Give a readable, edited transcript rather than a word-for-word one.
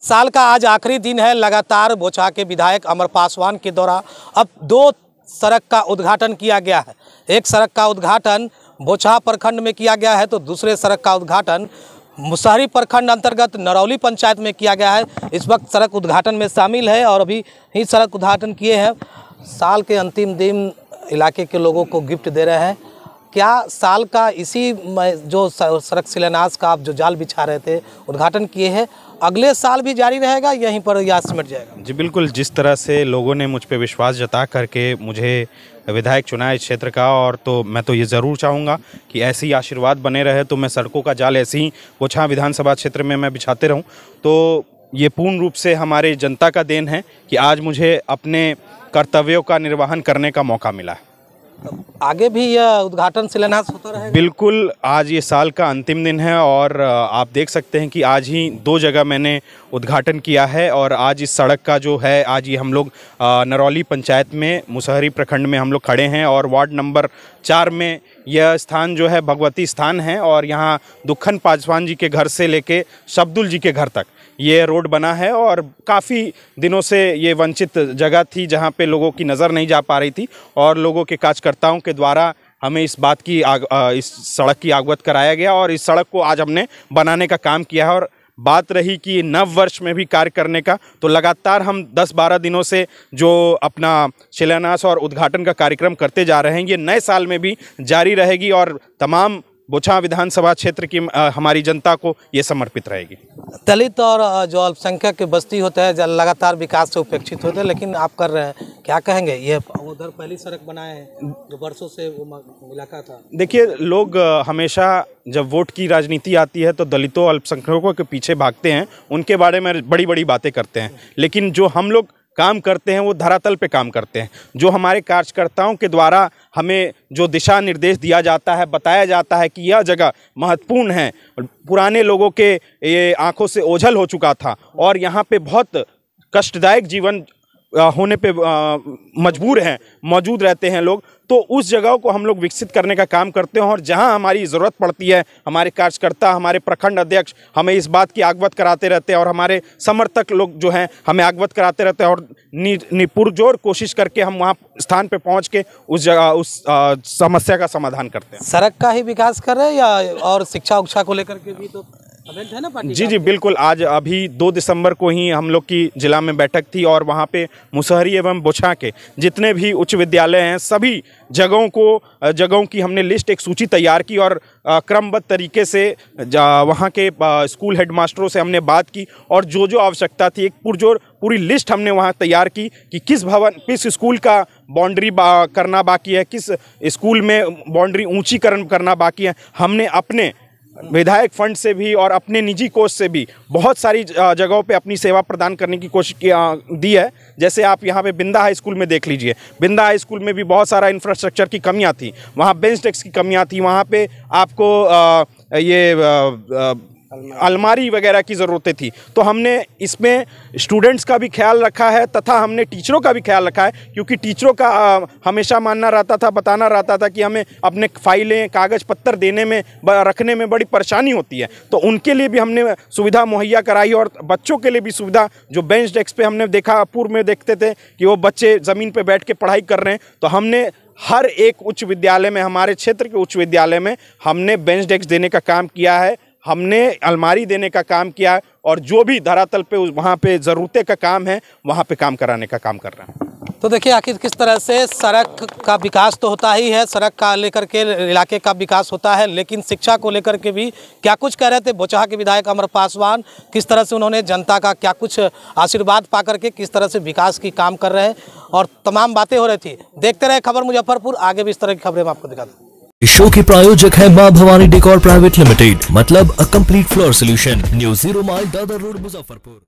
साल का आज आखिरी दिन है। लगातार बोचहा के विधायक अमर पासवान के द्वारा अब दो सड़क का उद्घाटन किया गया है। एक सड़क का उद्घाटन बोचहा प्रखंड में किया गया है तो दूसरे सड़क का उद्घाटन मुसहरी प्रखंड अंतर्गत नरौली पंचायत में किया गया है। इस वक्त सड़क उद्घाटन में शामिल है और अभी ही सड़क उद्घाटन किए हैं। साल के अंतिम दिन इलाके के लोगों को गिफ्ट दे रहे हैं। क्या साल का इसी जो सड़क शिलान्यास का आप जो जाल बिछा रहे थे, उद्घाटन किए हैं, अगले साल भी जारी रहेगा यहीं पर या सिमट जाएगा? जी बिल्कुल, जिस तरह से लोगों ने मुझ पे विश्वास जता करके मुझे विधायक चुना है इस क्षेत्र का, और तो मैं तो ये ज़रूर चाहूँगा कि ऐसे ही आशीर्वाद बने रहे तो मैं सड़कों का जाल ऐसे ही बोचहा विधानसभा क्षेत्र में मैं बिछाते रहूँ। तो ये पूर्ण रूप से हमारे जनता का देन है कि आज मुझे अपने कर्तव्यों का निर्वहन करने का मौका मिला है। आगे भी यह उद्घाटन शिलान्यास होता रहेगा? बिल्कुल, आज ये साल का अंतिम दिन है और आप देख सकते हैं कि आज ही दो जगह मैंने उद्घाटन किया है। और आज इस सड़क का जो है, आज ये हम लोग नरौली पंचायत में मुसहरी प्रखंड में हम लोग खड़े हैं और वार्ड नंबर 4 में यह स्थान जो है भगवती स्थान है और यहाँ दुखन पासवान जी के घर से लेके शब्दुल जी के घर तक ये रोड बना है। और काफ़ी दिनों से ये वंचित जगह थी जहाँ पे लोगों की नज़र नहीं जा पा रही थी और लोगों के कार्यकर्ताओं के द्वारा हमें इस बात की इस सड़क की अवगत कराया गया और इस सड़क को आज हमने बनाने का काम किया है। और बात रही कि नव वर्ष में भी कार्य करने का, तो लगातार हम 10-12 दिनों से जो अपना शिलान्यास और उद्घाटन का कार्यक्रम करते जा रहे हैं, ये नए साल में भी जारी रहेगी और तमाम बोचहा विधानसभा क्षेत्र की हमारी जनता को ये समर्पित रहेगी। दलित और जो अल्पसंख्यक के बस्ती होते हैं लगातार विकास से उपेक्षित होते हैं, लेकिन आप कर रहे हैं, क्या कहेंगे? ये उधर पहली सड़क बनाए हैं जो बरसों से वो इलाका था। देखिए, लोग हमेशा जब वोट की राजनीति आती है तो दलितों अल्पसंख्यकों के पीछे भागते हैं, उनके बारे में बड़ी बड़ी बातें करते हैं, लेकिन जो हम लोग काम करते हैं वो धरातल पे काम करते हैं। जो हमारे कार्यकर्ताओं के द्वारा हमें जो दिशा निर्देश दिया जाता है, बताया जाता है कि यह जगह महत्वपूर्ण है, पुराने लोगों के ये आंखों से ओझल हो चुका था और यहाँ पे बहुत कष्टदायक जीवन होने पे मजबूर हैं, मौजूद रहते हैं लोग, तो उस जगह को हम लोग विकसित करने का काम करते हैं। और जहां हमारी ज़रूरत पड़ती है, हमारे कार्यकर्ता, हमारे प्रखंड अध्यक्ष हमें इस बात की अवगत कराते रहते हैं और हमारे समर्थक लोग जो हैं हमें अवगत कराते रहते हैं और पुरजोर कोशिश करके हम वहां स्थान पे पहुंच के उस जगह उस समस्या का समाधान करते हैं। सड़क का ही विकास कर रहे हैं या और शिक्षा उक्षा को लेकर के भी तो है ना पार्टी? जी बिल्कुल, आज अभी 2 दिसंबर को ही हम लोग की जिला में बैठक थी और वहाँ पे मुसहरी एवं बोचहा के जितने भी उच्च विद्यालय हैं सभी जगहों की हमने लिस्ट, एक सूची तैयार की और क्रमबद्ध तरीके से वहाँ के स्कूल हेडमास्टरों से हमने बात की और जो जो आवश्यकता थी एक पूरी लिस्ट हमने वहाँ तैयार की कि किस स्कूल का बाउंड्री करना बाकी है, किस स्कूल में बाउंड्री ऊंचीकरण करना बाकी है। हमने अपने विधायक फंड से भी और अपने निजी कोष से भी बहुत सारी जगहों पे अपनी सेवा प्रदान करने की कोशिश दी है। जैसे आप यहाँ पे बिंदा हाई स्कूल में देख लीजिए, बिंदा हाई स्कूल में भी बहुत सारा इंफ्रास्ट्रक्चर की कमियां थी, वहाँ बेंच डेस्क की कमियां थी, वहाँ पे आपको अलमारी वगैरह की ज़रूरतें थी। तो हमने इसमें स्टूडेंट्स का भी ख्याल रखा है तथा हमने टीचरों का भी ख्याल रखा है, क्योंकि टीचरों का हमेशा मानना रहता था, बताना रहता था कि हमें अपने फाइलें कागज़ पत्तर देने में रखने में बड़ी परेशानी होती है, तो उनके लिए भी हमने सुविधा मुहैया कराई। और बच्चों के लिए भी सुविधा, जो बेंच डेस्क पे हमने देखा, पूर्व में देखते थे कि वो बच्चे ज़मीन पर बैठ के पढ़ाई कर रहे हैं, तो हमने हर एक उच्च विद्यालय में, हमारे क्षेत्र के उच्च विद्यालय में हमने बेंच डेस्क देने का काम किया है, हमने अलमारी देने का काम किया है और जो भी धरातल पे वहाँ पे ज़रूरतें का काम है वहाँ पे काम कराने का काम कर रहे हैं। तो देखिए आखिर किस तरह से सड़क का विकास तो होता ही है, सड़क का लेकर के इलाके का विकास होता है, लेकिन शिक्षा को लेकर के भी क्या कुछ कह रहे थे बोचहा के विधायक अमर पासवान, किस तरह से उन्होंने जनता का क्या कुछ आशीर्वाद पा करके किस तरह से विकास की काम कर रहे हैं और तमाम बातें हो रही थी। देखते रहे खबर मुजफ्फरपुर, आगे भी इस तरह की खबरें हम आपको दिखाते हैं। इस शो के प्रायोजक है मां भवानी डेकोर प्राइवेट लिमिटेड, मतलब a complete floor solution, new 0 mile Dadar road Muzaffarpur.